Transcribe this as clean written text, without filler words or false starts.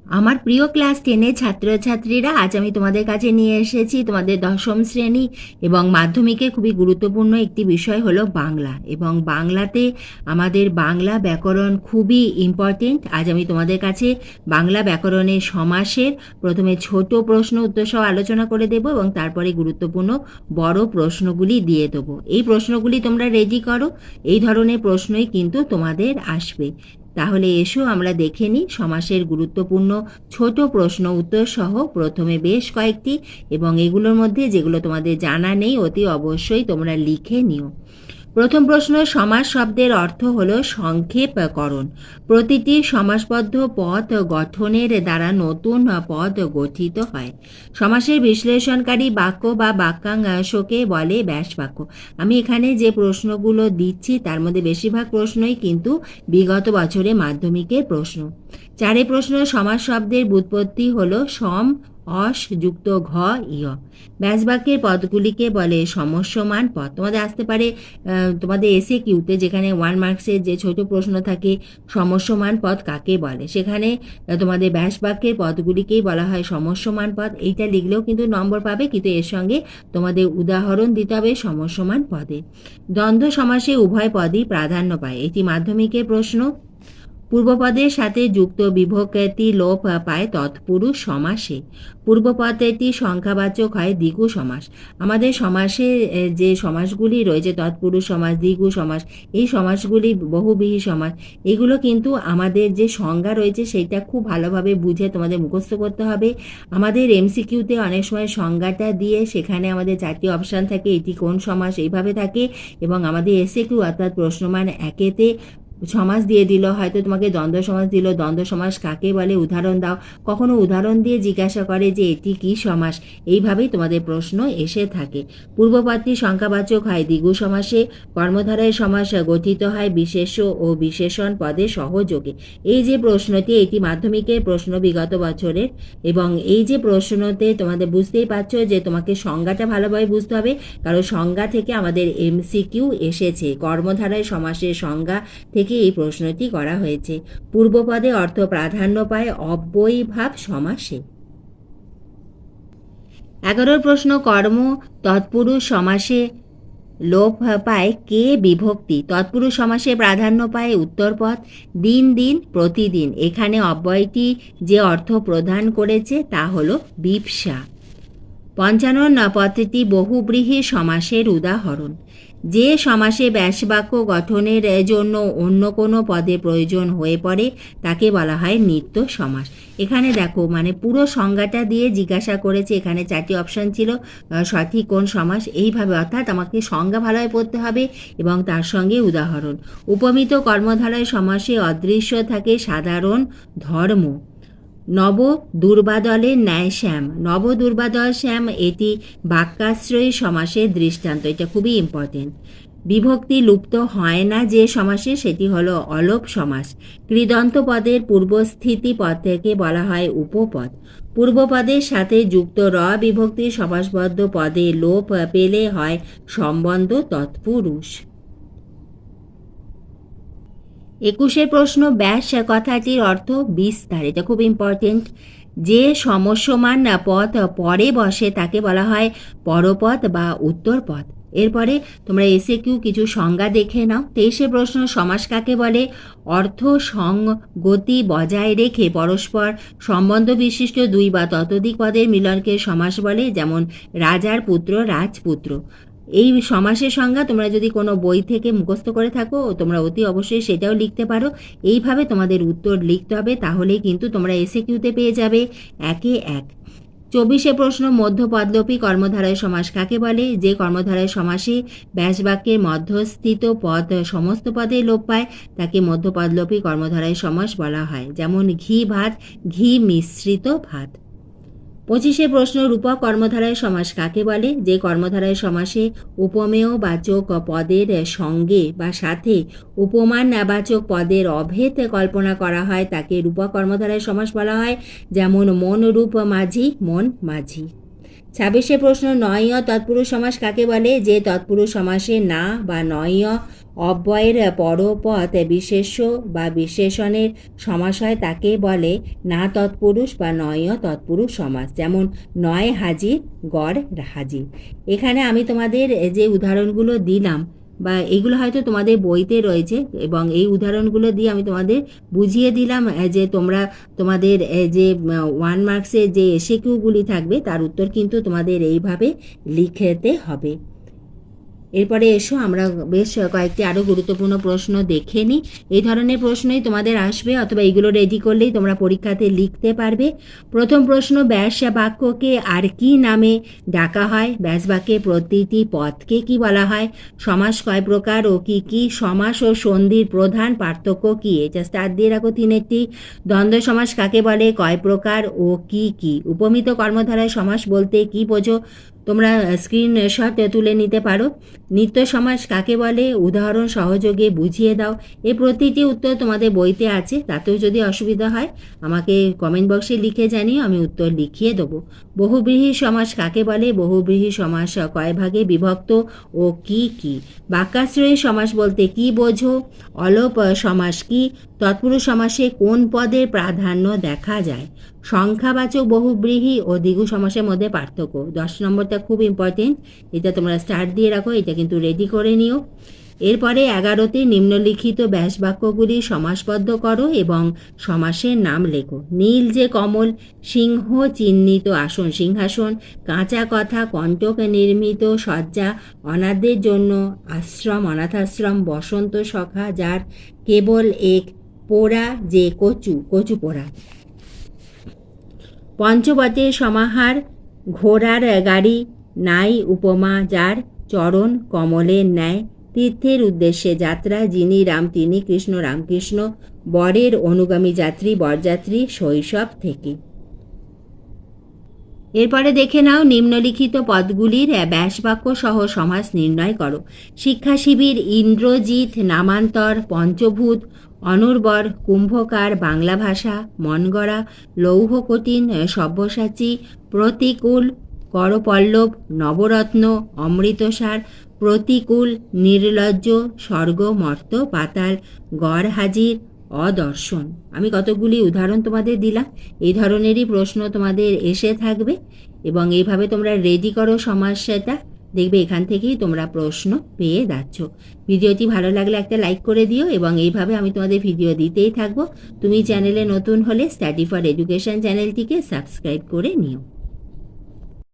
আমার প্রিয় ক্লাস 10-এর ছাত্রছাত্রীরা, আজ আমি তোমাদের কাছে নিয়ে এসেছি তোমাদের দশম শ্রেণী এবং মাধ্যমিকে খুবই গুরুত্বপূর্ণ একটি বিষয় হলো বাংলা। এবং বাংলাতে আমাদের বাংলা ব্যাকরণ খুবই ইম্পর্টেন্ট। আজ আমি তোমাদের কাছে বাংলা ব্যাকরণের সমাসের প্রথমে ছোট প্রশ্ন উত্তর সহ আলোচনা করে দেব এবং তারপরে গুরুত্বপূর্ণ বড় প্রশ্নগুলি দিয়ে দেবো। এই প্রশ্নগুলি তোমরা রেডি করো, এই ধরনের প্রশ্নই কিন্তু তোমাদের আসবে। তাহলে এসো আমরা দেখে নিই সমাসের গুরুত্বপূর্ণ ছোট প্রশ্ন উত্তর সহ প্রথমে বেশ কয়েকটি, এবং এগুলোর মধ্যে যেগুলো তোমাদের জানা নেই অতি অবশ্যই তোমরা লিখে নিও। প্রথম প্রশ্ন, সমাস শব্দের অর্থ হলো সংক্ষেপকরণ। প্রতিটি সমাসবদ্ধ পদ গঠনের দ্বারা নতুন পদ গঠিত হয়। সমাসের বিশ্লেষণকারী বাক্য বা বাক্যাংশকে বলে ব্যাস বাক্য। আমি এখানে যে প্রশ্নগুলো দিচ্ছি তার মধ্যে বেশিরভাগ প্রশ্নই কিন্তু বিগত বছরে মাধ্যমিকের প্রশ্ন। 4 প্রশ্ন, সমাস শব্দের ব্যুৎপত্তি হলো সম অস যুক্ত ঘ ইয়। ব্যাসবাক্যের পদগুলিকে বলে সমস্যমান পদ। তোমাদের আসতে পারে তোমাদের এসে কিউতে, যেখানে 1 মার্কসের যে ছোট প্রশ্ন থাকে সমস্যমান পদ কাকে বলে, সেখানে তোমাদের ব্যাসবাক্যের পদগুলিকেই বলা হয় সমস্যমান পদ। এইটা লিখলেও কিন্তু নম্বর পাবে, কিন্তু এর সঙ্গে তোমাদের উদাহরণ দিতে হবে সমস্যমান পদে। দ্বন্দ্ব সমাসে উভয় পদই প্রাধান্য পায়। এটি মাধ্যমিকের প্রশ্ন। পূর্বপদের সাথে যুক্ত বিভক্তি লোপ পায় তৎপুরুষ সমাসে। পূর্বপদটি সংখ্যাবাচক হয় দ্বিগু সমাস। আমাদের সমাসে যে সমাসগুলি রয়েছে তৎপুরুষ সমাস, দ্বিগু সমাস, এই সমাসগুলি বহুব্রীহি সমাস, এগুলো কিন্তু আমাদের যে সংজ্ঞা রয়েছে সেইটা খুব ভালোভাবে বুঝে তোমাদের মুখস্থ করতে হবে। আমাদের এমসিকিউতে অনেক সময় সংজ্ঞাটা দিয়ে সেখানে আমাদের 4টি অপশান থাকে, এটি কোন সমাস এইভাবে থাকে, এবং আমাদের এসএকিউ অর্থাৎ প্রশ্নমান 1-এতে সমাস দিয়ে দিল, হয়তো তোমাকে দ্বন্দ্ব সমাস দিল, দ্বন্দ্ব সমাস কাকে বলে উদাহরণ দাও, কখনো উদাহরণ দিয়ে জিজ্ঞাসা করে যে এটি কি সমাস, এইভাবেই তোমাদের প্রশ্ন এসে থাকে। পূর্বপদটি সংখ্যাবাচক হয় দ্বিগু সমাসে। কর্মধারয় সমাস গঠিত হয় বিশেষ্য ও বিশেষণ পদের সহযোগে। এই যে প্রশ্নটি, এটি মাধ্যমিকের প্রশ্ন বিগত বছরের, এবং এই যে প্রশ্নতে তোমাদের বুঝতেই পারছো যে তোমাকে সংজ্ঞাটা ভালোভাবে বুঝতে হবে, কারণ সংজ্ঞা থেকে আমাদের এমসিকিউ এসেছে। কর্মধারয় সমাসের সংজ্ঞা থেকে এই প্রশ্নটি করা হয়েছে। পূর্বপদে অর্থ প্রাধান্য পায় অব্যয়ীভাব সমাসে। 11 প্রশ্ন, কর্ম তৎপুরুষ সমাসে লোপ পায় কে বিভক্তি। তৎপুরুষ সমাসে প্রাধান্য পায় উত্তরপদ। দিন দিন প্রতিদিন, এখানে অব্যয়টি যে অর্থ প্রদান করেছে তা হলো বিপসা। 55 পদটি বহুব্রীহি সমাসের উদাহরণ। যে সমাসে ব্যাসবাক্য গঠনের জন্য অন্য কোনো পদে প্রয়োজন হয়ে পড়ে তাকে বলা হয় নিত্য সমাস। এখানে দেখো মানে পুরো সংজ্ঞাটা দিয়ে জিজ্ঞাসা করেছে, এখানে 4টি অপশান ছিল সঠিক কোন সমাস, এইভাবে অর্থাৎ আমাকে সংজ্ঞা ভালোভাবে পড়তে হবে এবং তার সঙ্গে উদাহরণ। উপমিত কর্মধারয় সমাসে অদৃশ্য থাকে সাধারণ ধর্ম। নব দুর্বাদলের ন্যায় শ্যাম। নব দুর্বাদল শ্যাম, এটি বাক্যাশ্রয়ী সমাসের দৃষ্টান্ত, এটা খুবই ইম্পর্টেন্ট। বিভক্তি লুপ্ত হয় না যে সমাসে, সেটি হলো অলোপ সমাস। কৃদন্ত পদের পূর্বস্থিতি পদ থেকে বলা হয় উপপদ। পূর্বপদের সাথে যুক্ত র বিভক্তি সমাসবদ্ধ পদে লোপ পেলে হয় সম্বন্ধ তৎপুরুষ। 21 প্রশ্ন, ব্যাস কথাটির অর্থ বিস্তার। এটা খুব ইম্পর্টেন্ট। যে সমস্যমান পদ পরে বসে তাকে বলা হয় পরপদ বা উত্তরপদ। এরপরে তোমরা এসএকিউ কিছু সংজ্ঞা দেখে নাও। 23 প্রশ্ন, সমাস কাকে বলে। অর্থ সংগতি বজায় রেখে পরস্পর সম্বন্ধ বিশিষ্ট 2 বা ততোধিক পদের মিলনকে সমাস বলে, যেমন রাজার পুত্র রাজপুত্র। এই সমাসের সংজ্ঞা তোমরা যদি কোনো বই থেকে মুখস্থ করে থাকো তোমরা অতি অবশ্যই সেটাও লিখতে পারো। এইভাবে তোমাদের উত্তর লিখতে হবে, তাহলেই কিন্তু তোমরা এসএকিউতে পেয়ে যাবে 1-এ 1। 24 প্রশ্ন, মধ্যপদলোপী কর্মধারয় সমাস কাকে বলে। যে কর্মধারয় সমাসে ব্যাসবাক্যের মধ্যস্থিত পদ সমস্ত পদে লোপ পায় তাকে মধ্যপদলোপী কর্মধারয় সমাস বলা হয়, যেমন ঘি ভাত, ঘি মিশ্রিত ভাত। 25 প্রশ্ন, রূপক কর্মধারয় সমাস কাকে বলে। যে কর্মধারয় সমাসে উপমেয় বাচক পদের সঙ্গে বা সাথে উপমান বাচক পদের অভেদ কল্পনা করা হয় তাকে রূপক কর্মধারয় সমাস বলা হয়, যেমন মন রূপ মাঝি, মন মাঝি। 26 প্রশ্ন, নয়্য তৎপুরুষ সমাস কাকে বলে। যে তৎপুরুষ সমাসে না বা নয়্য অব্যয়ের পরপদ বিশেষ্য বা বিশেষণের সমাস হয় তাকে বলে না তৎপুরুষ বা নয় তৎপুরুষ সমাস। যেমন নয় হাজির, গড় হাজির। এখানে আমি তোমাদের যে উদাহরণগুলো দিলাম বা এগুলো হয়তো তোমাদের বইতে রয়েছে, এবং এই উদাহরণগুলো দিয়ে আমি তোমাদের বুঝিয়ে দিলাম যে তোমরা তোমাদের যে 1 মার্কসের যে এসএকিউগুলি থাকবে তার উত্তর কিন্তু তোমাদের এইভাবে লিখতে হবে। এরপরে এসো আমরা বেশ কয়েকটি আরও গুরুত্বপূর্ণ প্রশ্ন দেখে নিই। এই ধরনের প্রশ্নই তোমাদের আসবে, অথবা এইগুলো রেডি করলেই তোমরা পরীক্ষাতে লিখতে পারবে। প্রথম প্রশ্ন, ব্যাস বাক্যকে আর কি নামে ডাকা হয়? ব্যাস বাক্যে প্রতিটি পদকে কি বলা হয়? সমাস কয় প্রকার ও কি কি? সমাস ও সন্ধির প্রধান পার্থক্য কি? এটা স্টার দিয়ে রাখো 3টি। দ্বন্দ্ব সমাস কাকে বলে? কয় প্রকার ও কি কি? উপমিত কর্মধারায় সমাস বলতে কি বোঝো? তোমরা স্ক্রিনশট তুলে নিতে পারো। নিত্য সমাস কাকে বলে? উদাহরণ সহযোগে বুঝিয়ে দাও। এই প্রতিটি উত্তর তোমাদের বইতে আছে, তাতেও যদি অসুবিধা হয় আমাকে কমেন্ট বক্সে লিখে জানিয়ে আমি উত্তর লিখিয়ে দেবো। বহুব্রীহি সমাস কাকে বলে? বহুব্রীহি সমাস কয় ভাগে বিভক্ত ও কি কি? বাক্যাশ্রয়ী সমাস বলতে কি বোঝো? অলোপ সমাস কি? তৎপুরুষ সমাসে কোন পদের প্রাধান্য দেখা যায়? সংখ্যাবাচক বহুব্রীহি ও দ্বিগু সমাসের মধ্যে পার্থক্য। 10 নম্বরটা খুব ইম্পর্টেন্ট, এটা তোমরা স্টার্ট দিয়ে রাখো, এটা কিন্তু রেডি করে নিও। এরপরে 11তে নিম্নলিখিত ব্যাসবাক্যগুলি সমাসবদ্ধ করো এবং সমাসের নাম লেখো। নীল যে কমল, সিংহ চিহ্নিত আসন সিংহাসন, কাঁচা কথা, কণ্টক নির্মিত শয্যা, অনাথদের জন্য আশ্রম অনাথাশ্রম, বসন্ত সখা যার কেবল এক, পোড়া যে কচু কচু পোড়া। পঞ্চবটের সমাহার, ঘোড়ার গাড়ি নাই উপমা যার, চরণ কমলের ন্যায়, তীর্থের উদ্দেশ্যে যাত্রা, যিনি রাম তিনি কৃষ্ণ রামকৃষ্ণ, বরের অনুগামী যাত্রী বরযাত্রী শৈশব থেকে। এরপরে দেখে নাও নিম্নলিখিত পদগুলির ব্যাসবাক্য সহ সমাস নির্ণয় করো। শিক্ষা শিবির, ইন্দ্রজিৎ, নামান্তর, পঞ্চভূত, অনুর্বর, কুম্ভকার, বাংলা ভাষা, মনগড়া, লৌহ কঠিন, সব্যসাচী, প্রতিকূল, করপল্লব, নবরত্ন, অমৃতসার, প্রতিকূল, নির্লজ্জ, স্বর্গ মর্ত পাতাল, গড় হাজির, অদর্শন। আমি কতগুলি উদাহরণ তোমাদের দিলাম, এই ধরনেরই প্রশ্ন তোমাদের এসে থাকবে, এবং এইভাবে তোমরা রেডি করো সমাসটা, দেখবে এখান থেকেই তোমরা প্রশ্ন পেয়ে যাচ্ছ। ভিডিওটি ভালো লাগলে একটা লাইক করে দিও, এবং এইভাবে আমি তোমাদের ভিডিও দিতেই থাকবো। তুমি চ্যানেলে নতুন হলে স্টাডি ফর এডুকেশন চ্যানেলটিকে সাবস্ক্রাইব করে নিও।